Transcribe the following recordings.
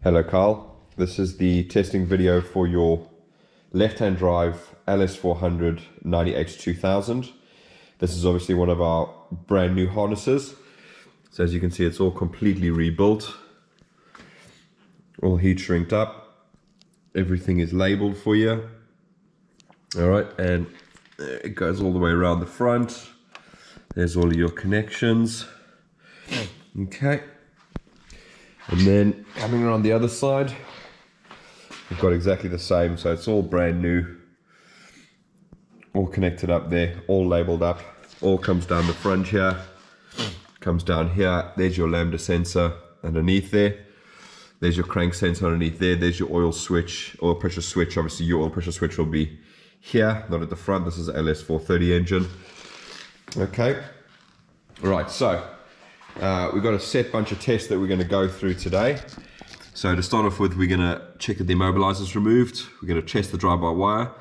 Hello Carl, this is the testing video for your left-hand drive LS400 90H2000. This is obviously one of our brand new harnesses. So as you can see, it's all completely rebuilt, all heat shrinked up, everything is labeled for you. All right, and it goes all the way around the front. There's all of your connections. Okay. And then coming around the other side, we've got exactly the same. So it's all brand new, all connected up there, all labeled up, all comes down the front here, comes down here. There's your lambda sensor underneath there. There's your crank sensor underneath there. There's your oil switch, oil pressure switch. Obviously your oil pressure switch will be here, not at the front. This is an LS430 engine. Okay, right, so we've got a set bunch of tests that we're going to go through today. So to start off with, we're going to check that the immobilizer is removed. We're going to test the drive-by-wire.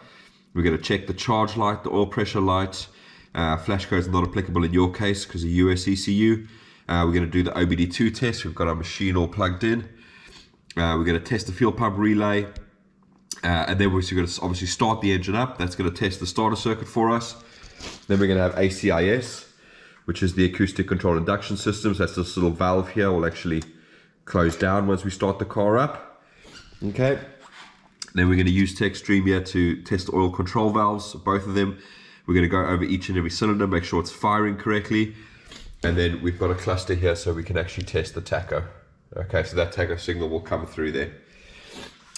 We're going to check the charge light, the oil pressure light. Flash code is not applicable in your case because of US ECU. We're going to do the OBD2 test. We've got our machine all plugged in. We're going to test the fuel pump relay. And then we're going to obviously start the engine up. That's going to test the starter circuit for us. Then we're going to have ACIS, which is the acoustic control induction system. So that's this little valve here will actually close down once we start the car up. Okay. Then we're going to use TechStream here to test the oil control valves, both of them. We're going to go over each and every cylinder, make sure it's firing correctly. And then we've got a cluster here so we can actually test the tacho. Okay, so that tacho signal will come through there.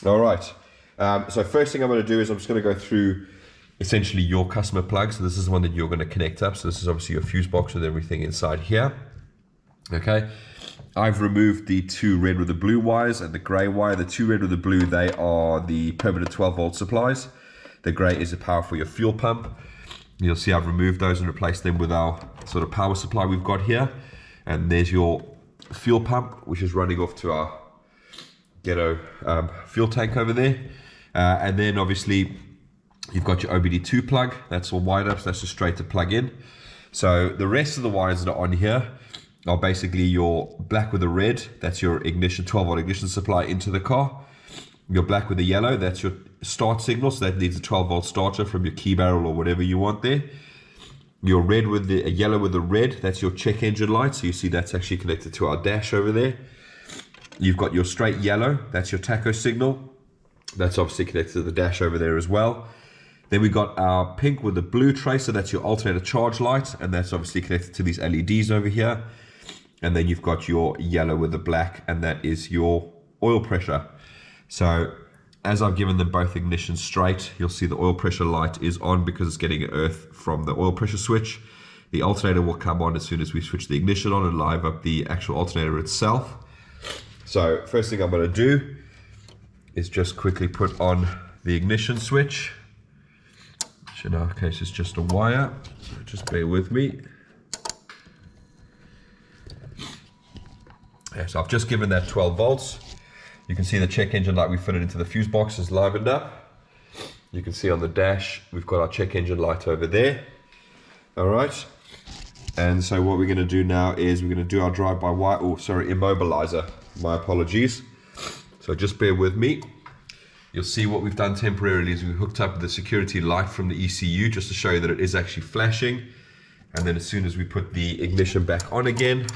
All right. So first thing I'm going to do is I'm just going to go through essentially your customer plug. So this is the one that you're going to connect up. So this is obviously your fuse box with everything inside here. Okay. I've removed the two red with the blue wires and the gray wire. The two red with the blue, they are the permanent 12 volt supplies. The gray is the power for your fuel pump. You'll see I've removed those and replaced them with our sort of power supply we've got here. And there's your fuel pump, which is running off to our ghetto fuel tank over there. And then obviously you've got your OBD2 plug. That's all wired up, so that's just straight to plug in. So the rest of the wires that are on here are basically your black with the red. That's your ignition, 12 volt ignition supply into the car. Your black with the yellow, that's your start signal. So that needs a 12 volt starter from your key barrel or whatever you want there. Your red with the yellow with the red, that's your check engine light. So you see that's actually connected to our dash over there. You've got your straight yellow, that's your tacho signal. That's obviously connected to the dash over there as well. Then we got our pink with the blue tracer, that's your alternator charge light, and that's obviously connected to these LEDs over here. And then you've got your yellow with the black, and that is your oil pressure. So as I've given them both ignition straight, you'll see the oil pressure light is on because it's getting earth from the oil pressure switch. The alternator will come on as soon as we switch the ignition on and live up the actual alternator itself. So first thing I'm going to do is just quickly put on the ignition switch, which in our case is just a wire, so just bear with me. Yeah, so I've just given that 12 volts. You can see the check engine light we fitted into the fuse box is livened up. You can see on the dash we've got our check engine light over there. All right, and so what we're going to do now is we're going to do our drive-by-wire, immobilizer, my apologies. So just bear with me. You'll see what we've done temporarily is we hooked up the security light from the ECU just to show you that it is actually flashing. And then as soon as we put the ignition back on again,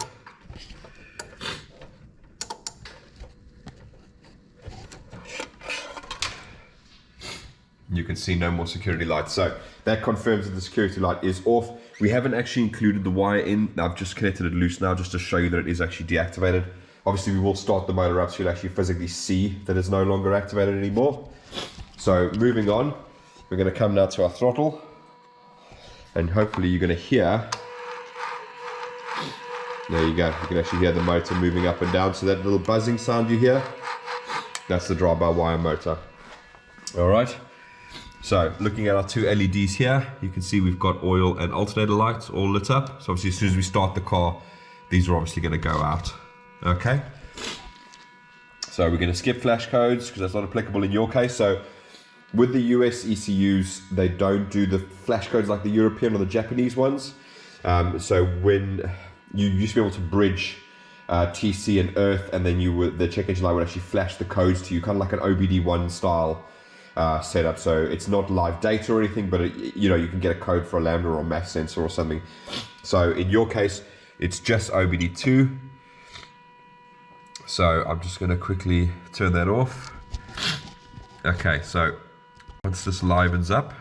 you can see no more security light. So that confirms that the security light is off. We haven't actually included the wire in. I've just connected it loose now just to show you that it is actually deactivated. Obviously we will start the motor up so you'll actually physically see that it's no longer activated anymore. So moving on, we're going to come now to our throttle, and hopefully you're going to hear, there you go, you can actually hear the motor moving up and down. So that little buzzing sound you hear, that's the drive-by-wire motor. All right. So looking at our two LEDs here, you can see we've got oil and alternator lights all lit up. So obviously as soon as we start the car, these are obviously going to go out. Okay. So we're going to skip flash codes because that's not applicable in your case. So with the US ECUs, they don't do the flash codes like the European or the Japanese ones. So when you used to be able to bridge TC and earth, and then the check engine light would actually flash the codes to you, kind of like an OBD1 style setup. So it's not live data or anything, but you can get a code for a lambda or a mass sensor or something. So in your case, it's just OBD2. So I'm just going to quickly turn that off. Okay, so once this livens up,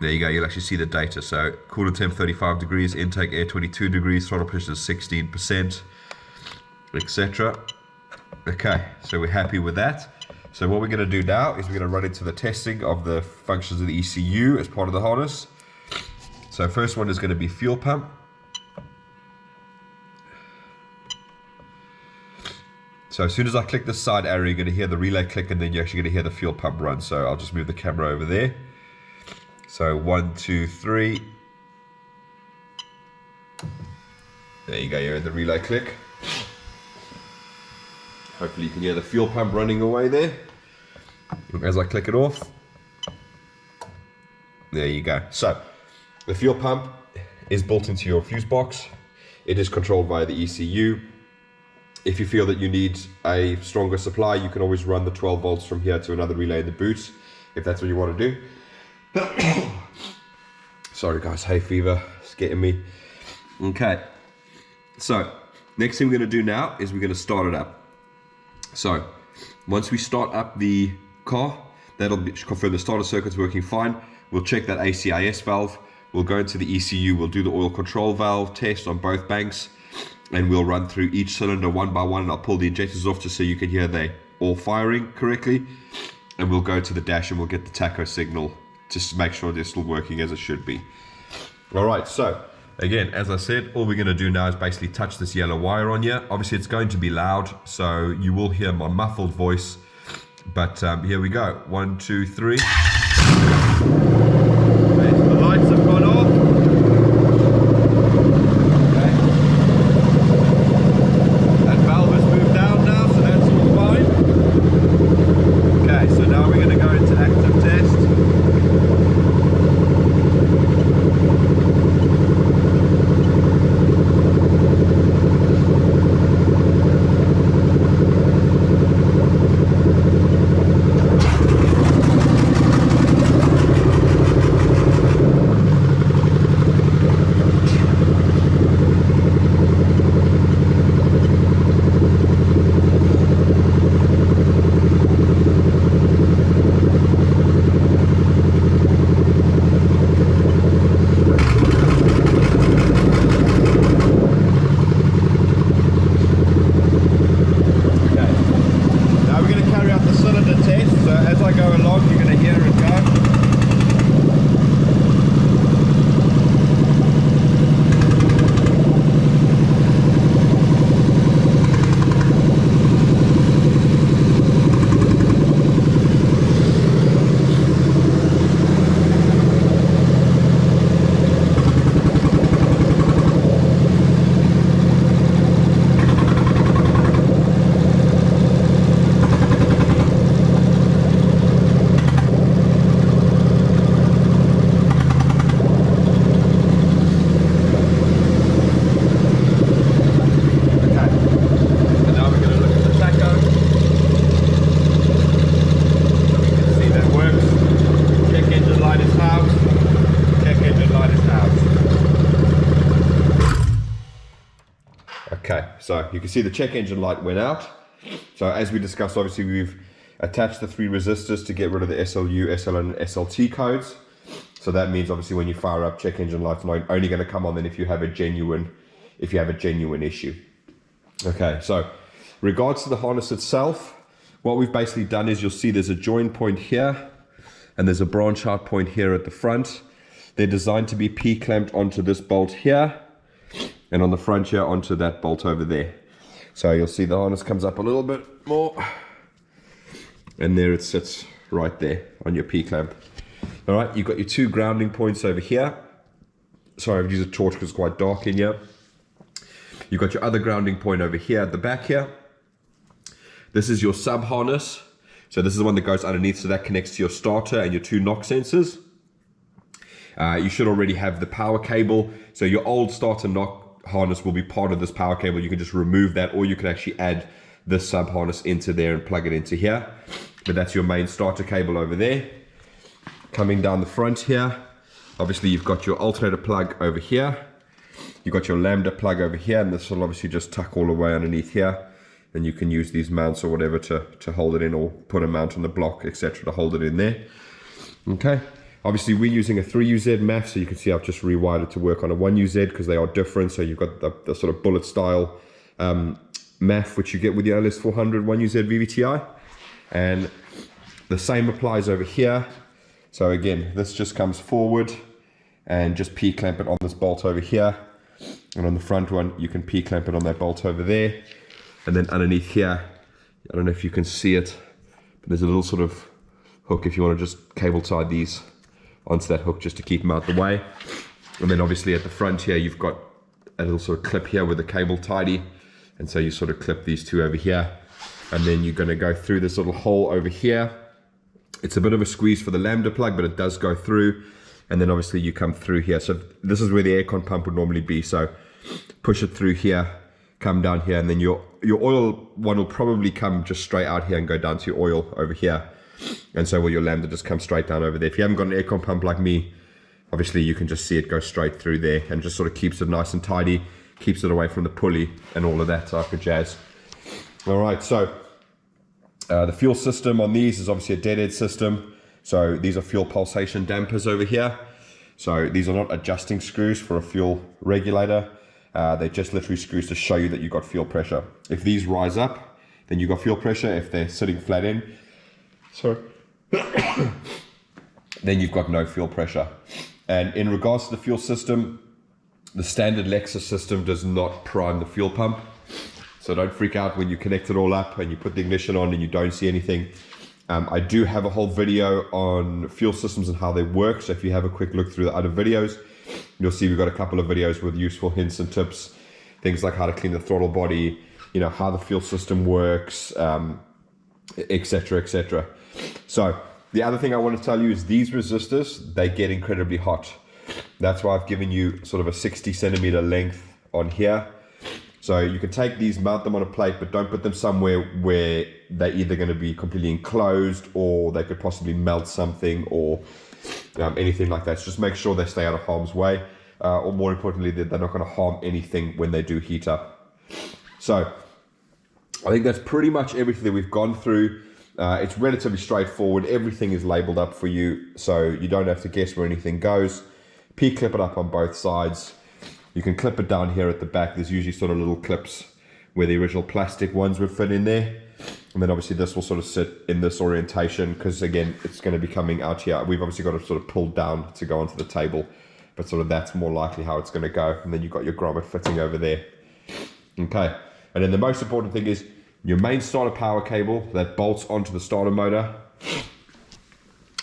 there you go, you'll actually see the data. So coolant temp 35 degrees, intake air 22 degrees, throttle pressure is 16%, etc. Okay, so we're happy with that. So what we're going to do now is we're going to run into the testing of the functions of the ECU as part of the harness. So first one is going to be fuel pump. So as soon as I click the side arrow, you're going to hear the relay click, and then you're actually going to hear the fuel pump run. So I'll just move the camera over there. So 1, 2, 3. There you go, you hear the relay click. Hopefully you can hear the fuel pump running away there. As I click it off. There you go. So the fuel pump is built into your fuse box. It is controlled via the ECU. If you feel that you need a stronger supply, you can always run the 12 volts from here to another relay in the boot, if that's what you want to do. Sorry guys, hay fever, it's getting me. Okay, so next thing we're going to do now is we're going to start it up. So once we start up the car, that'll confirm the starter circuit's working fine. We'll check that ACIS valve. We'll go into the ECU, we'll do the oil control valve test on both banks, and we'll run through each cylinder one by one. I'll pull the injectors off just so you can hear they all firing correctly. And we'll go to the dash and we'll get the tacho signal just to make sure they're still working as it should be. Alright, so again, as I said, all we're going to do now is basically touch this yellow wire on here. Obviously it's going to be loud, so you will hear my muffled voice. But here we go. 1, 2, 3. The lights have gone off. Okay. That valve has moved down now, so that's all fine. Okay, so now we're going to go into active test. Okay, so you can see the check engine light went out. So as we discussed, obviously we've attached the 3 resistors to get rid of the SLU, SL and SLT codes. So that means obviously when you fire up, check engine light's only going to come on then if you have a genuine issue. Okay, so regards to the harness itself, what we've basically done is you'll see there's a join point here and there's a branch out point here at the front. They're designed to be P-clamped onto this bolt here and on the front here onto that bolt over there. So you'll see the harness comes up a little bit more and there it sits right there on your P-clamp. All right, you've got your 2 grounding points over here. Sorry, I've used a torch because it's quite dark in here. You've got your other grounding point over here at the back here. This is your sub harness. So this is the one that goes underneath, so that connects to your starter and your 2 knock sensors. You should already have the power cable. So your old starter knock harness will be part of this power cable. You can just remove that, or you can actually add this sub harness into there and plug it into here. But that's your main starter cable over there. Coming down the front here, obviously you've got your alternator plug over here. You've got your lambda plug over here, and this will obviously just tuck all the way underneath here. And you can use these mounts or whatever to hold it in, or put a mount on the block, etc. to hold it in there. Okay. Obviously we're using a 3UZ MAF, so you can see I've just rewired it to work on a 1UZ because they are different. So you've got the sort of bullet style MAF, which you get with your LS400 1UZ VVT-i. And the same applies over here. So again, this just comes forward and just P-clamp it on this bolt over here. And on the front one, you can P-clamp it on that bolt over there. And then underneath here, I don't know if you can see it, but there's a little sort of hook if you want to just cable tie these onto that hook just to keep them out the way. And then obviously at the front here, you've got a little sort of clip here with a cable tidy. And so you sort of clip these two over here. And then you're going to go through this little hole over here. It's a bit of a squeeze for the lambda plug, but it does go through. And then obviously you come through here. So this is where the aircon pump would normally be. So push it through here, come down here, and then your oil one will probably come just straight out here and go down to your oil over here. And so will your lambda just come straight down over there. If you haven't got an aircon pump like me, obviously you can just see it go straight through there, and just sort of keeps it nice and tidy, keeps it away from the pulley and all of that type of jazz. All right, so the fuel system on these is obviously a deadhead system. So these are fuel pulsation dampers over here. So these are not adjusting screws for a fuel regulator. They're just literally screws to show you that you've got fuel pressure. If these rise up, then you've got fuel pressure. If they're sitting flat in, then you've got no fuel pressure. And in regards to the fuel system, the standard Lexus system does not prime the fuel pump. So don't freak out when you connect it all up and you put the ignition on and you don't see anything. I do have a whole video on fuel systems and how they work. So if you have a quick look through the other videos, you'll see we've got a couple of videos with useful hints and tips, things like how to clean the throttle body, you know, how the fuel system works, etc., etc. So the other thing I want to tell you is these resistors, they get incredibly hot. That's why I've given you sort of a 60 centimeter length on here. So you can take these, mount them on a plate, but don't put them somewhere where they're either going to be completely enclosed or they could possibly melt something or anything like that. So just make sure they stay out of harm's way, or more importantly, that they're not going to harm anything when they do heat up. So I think that's pretty much everything that we've gone through. It's relatively straightforward. Everything is labeled up for you, so you don't have to guess where anything goes. P-clip it up on both sides. You can clip it down here at the back. There's usually sort of little clips where the original plastic ones would fit in there. And then obviously this will sort of sit in this orientation because again, it's going to be coming out here. We've obviously got to sort of pull down to go onto the table, but sort of that's more likely how it's going to go. And then you've got your grommet fitting over there. Okay. And then the most important thing is your main starter power cable that bolts onto the starter motor.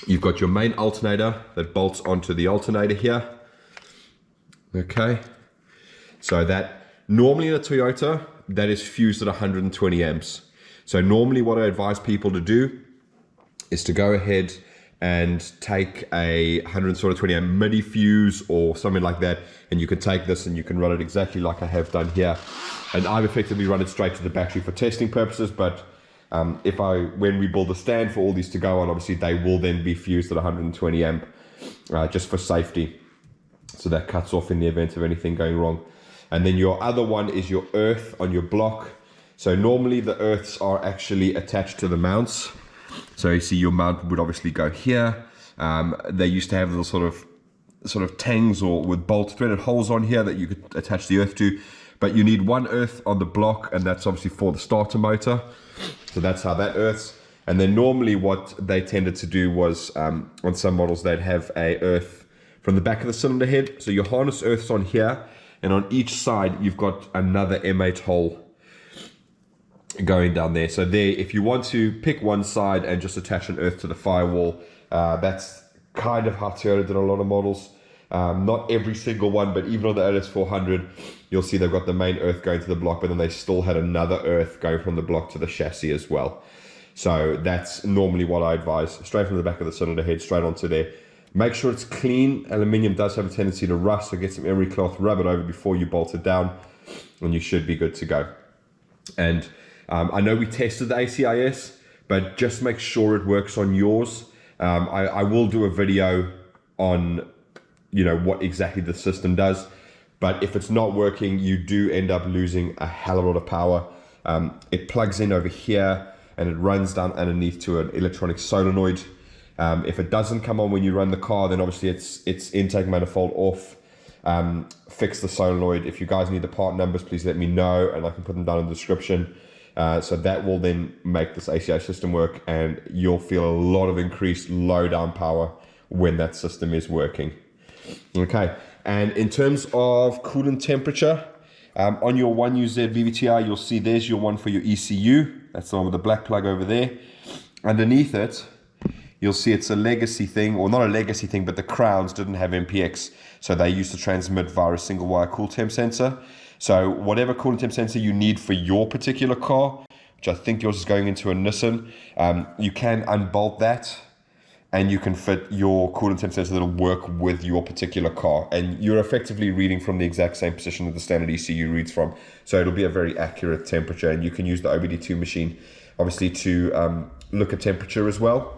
You've got your main alternator that bolts onto the alternator here. Okay. So that normally in a Toyota, that is fused at 120 amps. So normally what I advise people to do is to go ahead and take a 120 amp MIDI fuse or something like that. And you can take this and you can run it exactly like I have done here. And I've effectively run it straight to the battery for testing purposes. But when we build the stand for all these to go on, obviously they will then be fused at 120 amp just for safety. So that cuts off in the event of anything going wrong. And then your other one is your earth on your block. So normally the earths are actually attached to the mounts. So you see your mount would obviously go here. They used to have little sort of tangs or with bolt threaded holes on here that you could attach the earth to. But you need one earth on the block, and that's obviously for the starter motor. So that's how that earths. And then normally what they tended to do was on some models they'd have a earth from the back of the cylinder head. So your harness earth's on here, and on each side you've got another M8 hole going down there. So there, if you want to pick one side and just attach an earth to the firewall, that's kind of how Toyota did a lot of models. Not every single one, but even on the LS400, you'll see they've got the main earth going to the block, but then they still had another earth going from the block to the chassis as well. So that's normally what I advise, straight from the back of the cylinder head, straight onto there. Make sure it's clean. Aluminium does have a tendency to rust, so get some emery cloth, rub it over before you bolt it down, and you should be good to go. And I know we tested the ACIS, but just make sure it works on yours. I will do a video on, you know, what exactly the system does, but if it's not working, you do end up losing a hell of a lot of power. It plugs in over here and it runs down underneath to an electronic solenoid. If it doesn't come on when you run the car, then obviously it's intake manifold off. Fix the solenoid. If you guys need the part numbers, please let me know and I can put them down in the description. So that will then make this ACI system work, and you'll feel a lot of increased low down power when that system is working. Okay, and in terms of coolant temperature, on your 1UZ VVT-i, you'll see there's your one for your ECU. That's the one with the black plug over there. Underneath it, you'll see it's a legacy thing, or not a legacy thing, but the crowns didn't have MPX, so they used to transmit via a single wire cool temp sensor. So whatever coolant temp sensor you need for your particular car, which I think yours is going into a Nissan, you can unbolt that and you can fit your coolant temp sensor that'll work with your particular car. And you're effectively reading from the exact same position that the standard ECU reads from. So it'll be a very accurate temperature, and you can use the OBD2 machine, obviously, to look at temperature as well.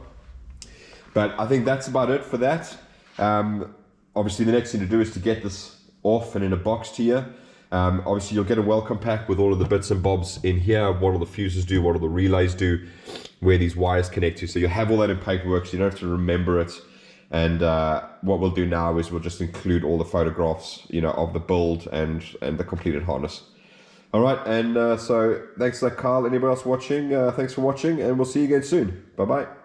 But I think that's about it for that. Obviously, the next thing to do is to get this off and in a box to you. Obviously, you'll get a welcome pack with all of the bits and bobs in here, what all the fuses do, what all the relays do, where these wires connect to. So you'll have all that in paperwork, so you don't have to remember it. And what we'll do now is we'll just include all the photographs, you know, of the build and the completed harness. All right, and so thanks to Carl. Anybody else watching? Thanks for watching, and we'll see you again soon. Bye-bye.